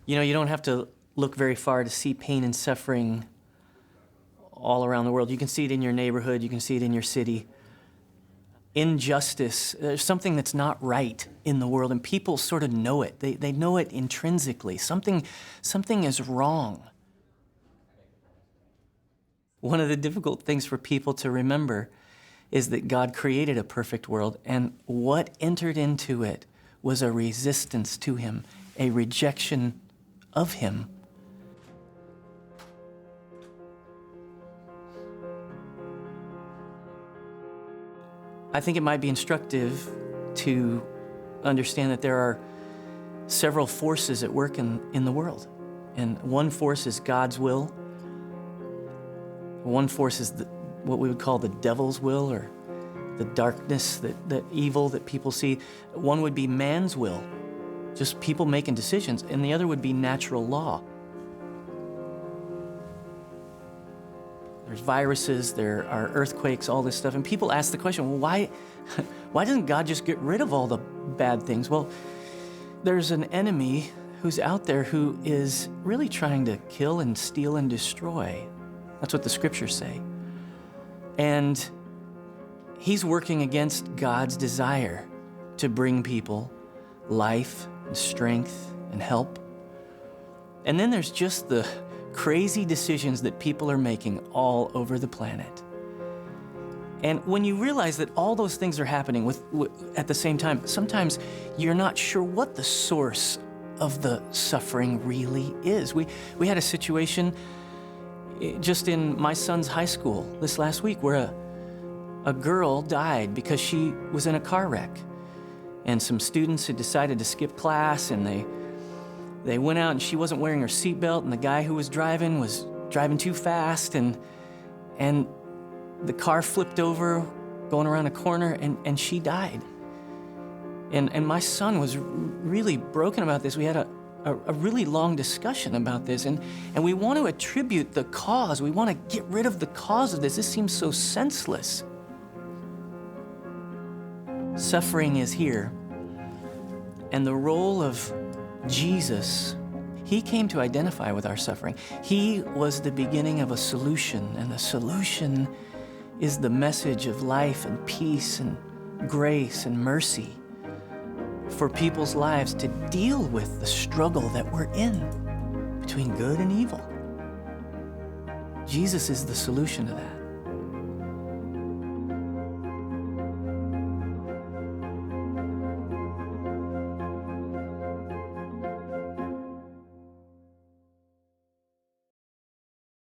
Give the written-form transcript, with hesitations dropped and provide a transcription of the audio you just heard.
You know, you don't have to look very far to see pain and suffering all around the world. You can see it in your neighborhood, you can see it in your city. Injustice, there's something that's not right in the world, and people sort of know it. They know it intrinsically. Something is wrong. One of the difficult things for people to remember is that God created a perfect world, and what entered into it was a resistance to him, a rejection of him. I think it might be instructive to understand that there are several forces at work in the world. And one force is God's will. One force is what we would call the devil's will, or the darkness, the evil that people see. One would be man's will, just people making decisions, and the other would be natural law. There's viruses, there are earthquakes, all this stuff, and people ask the question, well, why doesn't God just get rid of all the bad things? Well, there's an enemy who's out there who is really trying to kill and steal and destroy. That's what the scriptures say. And he's working against God's desire to bring people life and strength and help. And then there's just the crazy decisions that people are making all over the planet. And when you realize that all those things are happening at the same time, sometimes you're not sure what the source of the suffering really is. We had a situation just in my son's high school this last week where a girl died because she was in a car wreck. And some students had decided to skip class, and they went out, and she wasn't wearing her seatbelt, and the guy who was driving too fast, and the car flipped over going around a corner, and she died. And my son was really broken about this. We had a really long discussion about this, and we want to attribute the cause. We want to get rid of the cause of this. This seems so senseless. Suffering is here, and the role of Jesus, he came to identify with our suffering. He was the beginning of a solution, and the solution is the message of life and peace and grace and mercy for people's lives to deal with the struggle that we're in between good and evil. Jesus is the solution to that.